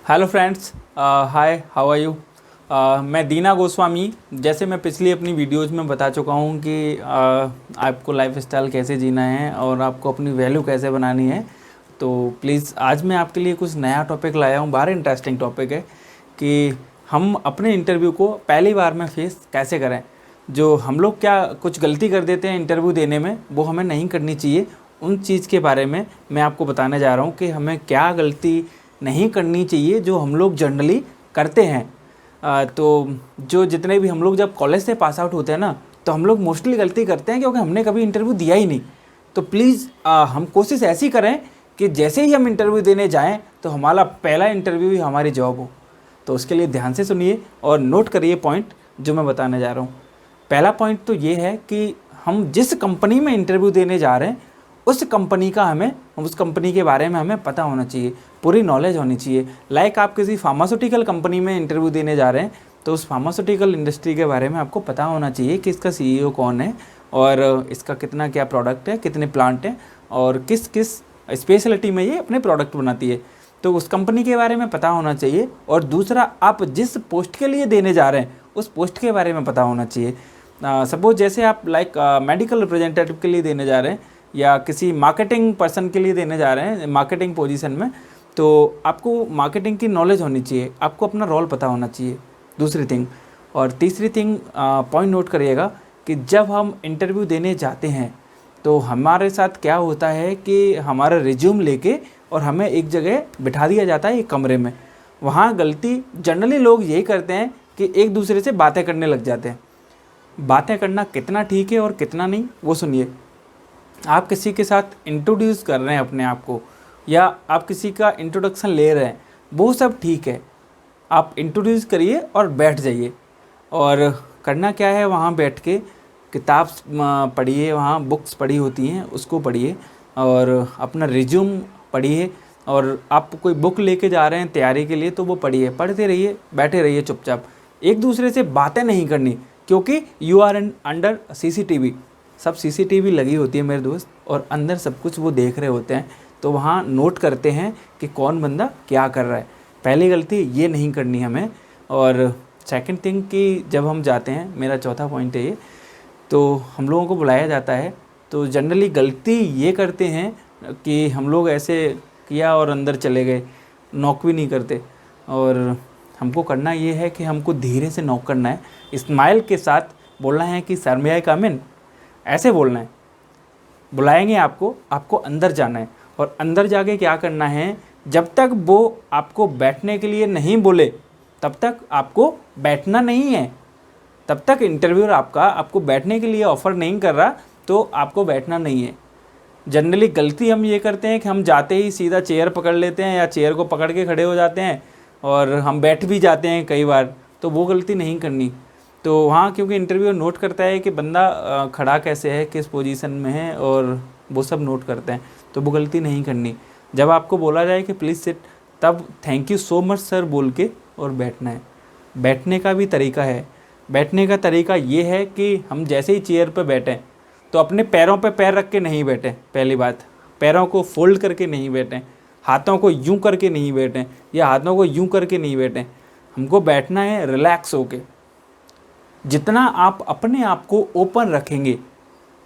Hello friends, hi, how are you. मैं दीना गोस्वामी। जैसे मैं पिछली अपनी वीडियोज़ में बता चुका हूँ कि आपको लाइफ स्टाइल कैसे जीना है और आपको अपनी वैल्यू कैसे बनानी है, तो प्लीज़ आज मैं आपके लिए कुछ नया टॉपिक लाया हूँ। बाहर इंटरेस्टिंग टॉपिक है कि हम अपने इंटरव्यू को पहली बार में फेस कैसे करें। जो हम लोग क्या कुछ गलती कर देते हैं इंटरव्यू देने में, वो हमें नहीं करनी चाहिए। उन चीज़ के बारे में मैं आपको बताने जा रहा हूँ कि हमें क्या गलती नहीं करनी चाहिए जो हम लोग जनरली करते हैं। तो जो जितने भी हम लोग जब कॉलेज से पास आउट होते हैं ना, तो हम लोग मोस्टली गलती करते हैं क्योंकि हमने कभी इंटरव्यू दिया ही नहीं। तो प्लीज़ हम कोशिश ऐसी करें कि जैसे ही हम इंटरव्यू देने जाएं तो हमारा पहला इंटरव्यू ही हमारी जॉब हो। तो उसके लिए ध्यान से सुनिए और नोट करिए पॉइंट जो मैं बताने जा रहा हूँ। पहला पॉइंट तो ये है कि हम जिस कंपनी में इंटरव्यू देने जा रहे हैं उस कंपनी का हमें उस कंपनी के बारे में हमें पता होना चाहिए, पूरी नॉलेज होनी चाहिए। लाइक आप किसी फार्मास्यूटिकल कंपनी में इंटरव्यू देने जा रहे हैं तो उस फार्मास्यूटिकल इंडस्ट्री के बारे में आपको पता होना चाहिए कि इसका सीईओ कौन है और इसका कितना क्या प्रोडक्ट है, कितने प्लांट हैं और किस किस स्पेशलिटी में ये अपने प्रोडक्ट बनाती है। तो उस कंपनी के बारे में पता होना चाहिए। और दूसरा, आप जिस पोस्ट के लिए देने जा रहे हैं उस पोस्ट के बारे में पता होना चाहिए। सपोज जैसे आप लाइक मेडिकल रिप्रेजेंटेटिव के लिए देने जा रहे हैं या किसी मार्केटिंग पर्सन के लिए देने जा रहे हैं मार्केटिंग पोजीशन में, तो आपको मार्केटिंग की नॉलेज होनी चाहिए, आपको अपना रोल पता होना चाहिए, दूसरी थिंग। और तीसरी थिंग, पॉइंट नोट करिएगा कि जब हम इंटरव्यू देने जाते हैं तो हमारे साथ क्या होता है कि हमारा रिज्यूम लेके और हमें एक जगह बिठा दिया जाता है एक कमरे में। वहाँ गलती जनरली लोग यही करते हैं कि एक दूसरे से बातें करने लग जाते हैं। बातें करना कितना ठीक है और कितना नहीं वो सुनिए। आप किसी के साथ इंट्रोड्यूस कर रहे हैं अपने आप को या आप किसी का इंट्रोडक्शन ले रहे हैं, वो सब ठीक है। आप इंट्रोड्यूस करिए और बैठ जाइए। और करना क्या है, वहाँ बैठ के किताब पढ़िए, वहाँ बुक्स पढ़ी होती हैं उसको पढ़िए और अपना रिज्यूम पढ़िए। और आप कोई बुक लेके जा रहे हैं तैयारी के लिए तो वो पढ़िए, पढ़ते रहिए, बैठे रहिए चुपचाप। एक दूसरे से बातें नहीं करनी क्योंकि यू आर अंडर सीसीटीवी। सब सीसीटीवी लगी होती है मेरे दोस्त, और अंदर सब कुछ वो देख रहे होते हैं। तो वहाँ नोट करते हैं कि कौन बंदा क्या कर रहा है। पहली गलती ये नहीं करनी हमें। और सेकंड थिंग कि जब हम जाते हैं, मेरा चौथा पॉइंट है ये, तो हम लोगों को बुलाया जाता है तो जनरली गलती ये करते हैं कि हम लोग ऐसे किया और अंदर चले गए, नॉक भी नहीं करते। और हमको करना ये है कि हमको धीरे से नॉक करना है, स्माइल के साथ बोलना है कि सर मे आई कम इन, ऐसे बोलना है। बुलाएंगे आपको, आपको अंदर जाना है और अंदर जाके क्या करना है, जब तक वो आपको बैठने के लिए नहीं बोले तब तक आपको बैठना नहीं है। तब तक इंटरव्यूअर आपको बैठने के लिए ऑफ़र नहीं कर रहा तो आपको बैठना नहीं है। जनरली गलती हम ये करते हैं कि हम जाते ही सीधा चेयर पकड़ लेते हैं या चेयर को पकड़ के खड़े हो जाते हैं और हम बैठ भी जाते हैं कई बार, तो वो गलती नहीं करनी। तो वहाँ क्योंकि इंटरव्यू नोट करता है कि बंदा खड़ा कैसे है, किस पोजीशन में है, और वो सब नोट करते हैं, तो वो गलती नहीं करनी। जब आपको बोला जाए कि प्लीज़ सिट, तब thank you so much sir बोल के और बैठना है। बैठने का भी तरीका है। बैठने का तरीका ये है कि हम जैसे ही चेयर पर बैठें तो अपने पैरों पे पैर रख के नहीं बैठें। पहली बात, पैरों को फोल्ड करके नहीं बैठें, हाथों को यूं करके नहीं बैठें या हाथों को यूं करके नहीं बैठें। हमको बैठना है रिलैक्स होके। जितना आप अपने आप को ओपन रखेंगे,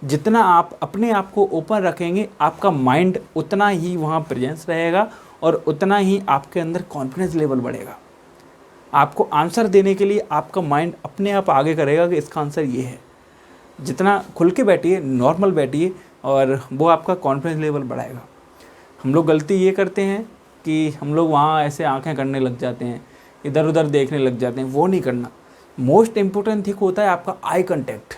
जितना आप अपने आप को ओपन रखेंगे, आपका माइंड उतना ही वहाँ प्रेजेंस रहेगा और उतना ही आपके अंदर कॉन्फिडेंस लेवल बढ़ेगा। आपको आंसर देने के लिए आपका माइंड अपने आप आगे करेगा कि इसका आंसर ये है। जितना खुल के बैठिए, नॉर्मल बैठिए, और वो आपका कॉन्फिडेंस लेवल बढ़ाएगा। हम लोग गलती ये करते हैं कि हम लोग वहाँ ऐसे आंखें करने लग जाते हैं, इधर उधर देखने लग जाते हैं, वो नहीं करना। मोस्ट इम्पोर्टेंट थिंग होता है आपका आई कांटेक्ट।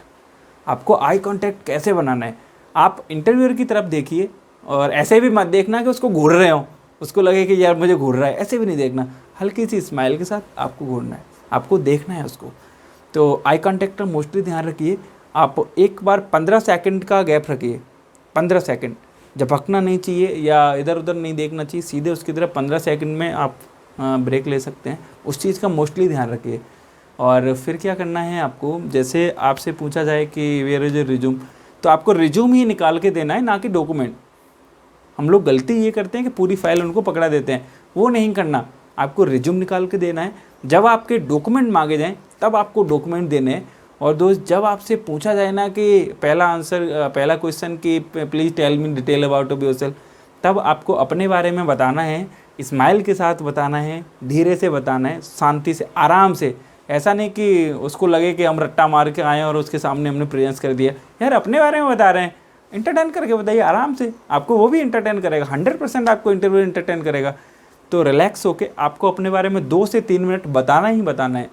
आपको आई कांटेक्ट कैसे बनाना है, आप इंटरव्यूअर की तरफ देखिए और ऐसे भी मत देखना कि उसको घूर रहे हो, उसको लगे कि यार मुझे घूर रहा है, ऐसे भी नहीं देखना। हल्की सी स्माइल के साथ आपको घूरना है, आपको देखना है उसको। तो आई कांटेक्ट का मोस्टली ध्यान रखिए। आप एक बार 15 सेकंड का गैप रखिए, 15 सेकंड। झपकना नहीं चाहिए या इधर उधर नहीं देखना चाहिए, सीधे उसकी तरफ 15 सेकंड में आप ब्रेक ले सकते हैं। उस चीज़ का मोस्टली ध्यान रखिए। और फिर क्या करना है आपको, जैसे आपसे पूछा जाए कि वेयर इज योर रिज्यूम, तो आपको रिज्यूम ही निकाल के देना है, ना कि डॉक्यूमेंट। हम लोग गलती ये करते हैं कि पूरी फाइल उनको पकड़ा देते हैं, वो नहीं करना। आपको रिज्यूम निकाल के देना है। जब आपके डॉक्यूमेंट मांगे जाएँ तब आपको डॉक्यूमेंट देने हैं। और दोस्त, जब आपसे पूछा जाए ना कि पहला क्वेश्चन कि please tell me detail about yourself, तब आपको अपने बारे में बताना है, स्माइल के साथ बताना है, धीरे से बताना है, शांति से, आराम से। ऐसा नहीं कि उसको लगे कि हम रट्टा मार के आए और उसके सामने हमने प्रेजेंस कर दिया। यार अपने बारे में बता रहे हैं, इंटरटेन करके बताइए आराम से, आपको वो भी इंटरटेन करेगा, 100% आपको इंटरव्यू इंटरटेन करेगा। तो रिलैक्स होके आपको अपने बारे में 2 से 3 मिनट बताना ही बताना है।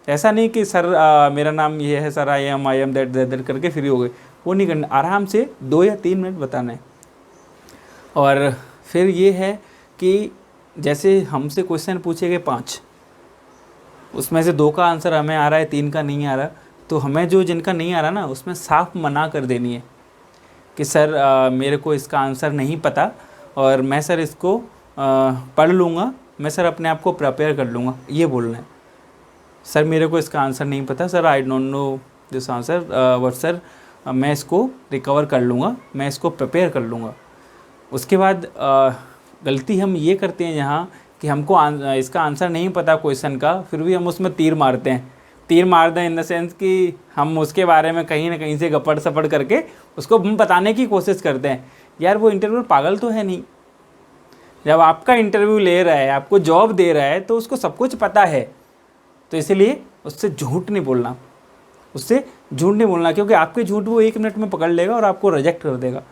ऐसा नहीं कि सर मेरा नाम ये है, सर आई एम दैट करके फ्री हो गए, वो नहीं करना। आराम से 2 या 3 मिनट बताना है। और फिर ये है कि जैसे हमसे क्वेश्चन पूछे गए 5, उसमें से 2 का आंसर हमें आ रहा है, 3 का नहीं आ रहा, तो हमें जो जिनका नहीं आ रहा ना, उसमें साफ मना कर देनी है कि सर मेरे को इसका आंसर नहीं पता और मैं सर इसको पढ़ लूँगा, मैं सर अपने आप को प्रिपेयर कर लूँगा, ये बोलना है। सर मेरे को इसका आंसर नहीं पता, sir I don't know this answer, but sir मैं इसको रिकवर कर लूँगा, मैं इसको प्रिपेयर कर लूँगा। उसके बाद गलती हम ये करते हैं यहाँ कि हमको इसका आंसर नहीं पता क्वेश्चन का, फिर भी हम उसमें तीर मारते हैं। तीर मार दें इन द सेंस कि हम उसके बारे में कहीं ना कहीं से गपड़ सपड़ करके उसको हम बताने की कोशिश करते हैं। यार वो इंटरव्यू पागल तो है नहीं, जब आपका इंटरव्यू ले रहा है, आपको जॉब दे रहा है, तो उसको सब कुछ पता है। तो इसलिए उससे झूठ नहीं बोलना, क्योंकि आपके झूठ वो 1 मिनट में पकड़ लेगा और आपको रिजेक्ट कर देगा।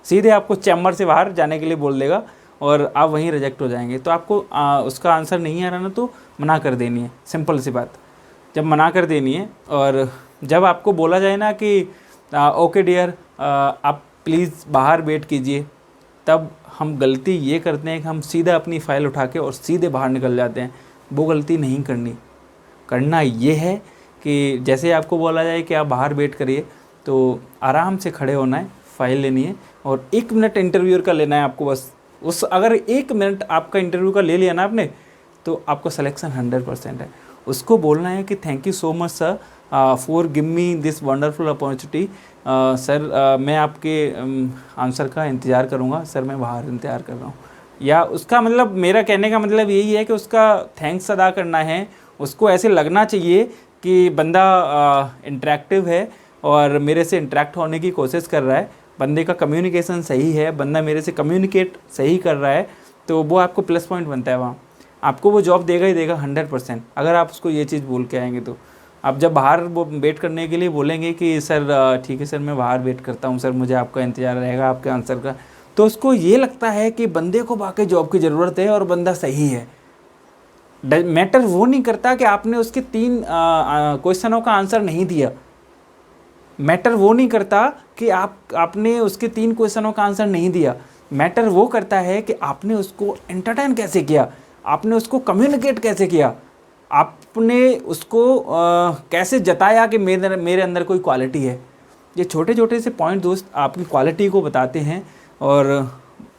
सीधे आपको चैम्बर से बाहर जाने के लिए बोल देगा और आप वहीं रिजेक्ट हो जाएंगे। तो आपको उसका आंसर नहीं आ रहा ना, तो मना कर देनी है, सिंपल सी बात। जब मना कर देनी है और जब आपको बोला जाए ना कि ओके डियर आप प्लीज़ बाहर वेट कीजिए, तब हम गलती ये करते हैं कि हम सीधा अपनी फ़ाइल उठा के और सीधे बाहर निकल जाते हैं। वो गलती नहीं करना ये है कि जैसे आपको बोला जाए कि आप बाहर वेट करिए, तो आराम से खड़े होना है, फ़ाइल लेनी है और 1 मिनट इंटरव्यूअर का लेना है आपको बस। अगर 1 मिनट आपका इंटरव्यू का ले लिया ना आपने, तो आपको सिलेक्शन 100% है। उसको बोलना है कि thank you so much sir for give me this wonderful opportunity. Sir मैं आपके आंसर का इंतज़ार करूँगा, सर मैं बाहर इंतज़ार कर रहा हूँ। या उसका मतलब, मेरा कहने का मतलब यही है कि उसका थैंक्स अदा करना है। उसको ऐसे लगना चाहिए कि बंदा इंटरेक्टिव है और मेरे से इंटरेक्ट होने की कोशिश कर रहा है, बंदे का कम्युनिकेशन सही है, बंदा मेरे से कम्युनिकेट सही कर रहा है, तो वो आपको प्लस पॉइंट बनता है। वहाँ आपको वो जॉब देगा ही देगा 100%, अगर आप उसको ये चीज़ बोल के आएंगे। तो आप जब बाहर वो वेट करने के लिए बोलेंगे कि सर ठीक है सर मैं बाहर वेट करता हूँ, सर मुझे आपका इंतज़ार रहेगा आपके आंसर का, तो उसको ये लगता है कि बंदे को वाकई जॉब की ज़रूरत है और बंदा सही है। मैटर वो नहीं करता कि आपने उसके 3 क्वेश्चनों का आंसर नहीं दिया। मैटर वो नहीं करता कि आपने उसके 3 क्वेश्चनों का आंसर नहीं दिया। मैटर वो करता है कि आपने उसको एंटरटेन कैसे किया, आपने उसको कम्युनिकेट कैसे किया, आपने उसको कैसे जताया कि मेरे अंदर कोई क्वालिटी है। ये छोटे छोटे से पॉइंट दोस्त आपकी क्वालिटी को बताते हैं और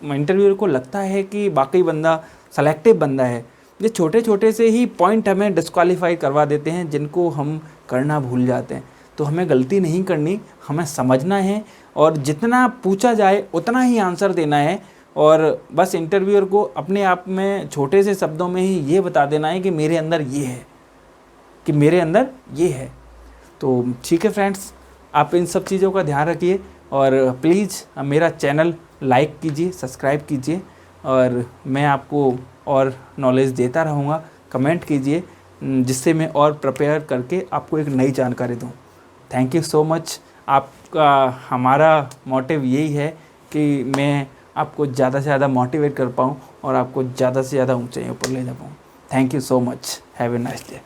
इंटरव्यूअर को लगता है कि वाकई बंदा सेलेक्टिव बंदा है। ये छोटे छोटे से ही पॉइंट हमें डिस्क्वालीफाई करवा देते हैं, जिनको हम करना भूल जाते हैं। तो हमें गलती नहीं करनी, हमें समझना है और जितना पूछा जाए उतना ही आंसर देना है। और बस इंटरव्यूअर को अपने आप में छोटे से शब्दों में ही ये बता देना है कि मेरे अंदर ये है, कि मेरे अंदर ये है। तो ठीक है फ्रेंड्स, आप इन सब चीज़ों का ध्यान रखिए और प्लीज़ मेरा चैनल लाइक कीजिए, सब्सक्राइब कीजिए और मैं आपको और नॉलेज देता रहूँगा। कमेंट कीजिए जिससे मैं और प्रिपेयर करके आपको एक नई जानकारी दूँ। Thank you so much. आपका हमारा मोटिव यही है कि मैं आपको ज़्यादा से ज़्यादा मोटिवेट कर पाऊँ और आपको ज़्यादा से ज़्यादा ऊंचाइयों पर ले जा पाऊँ। Thank you so much. Have a nice day.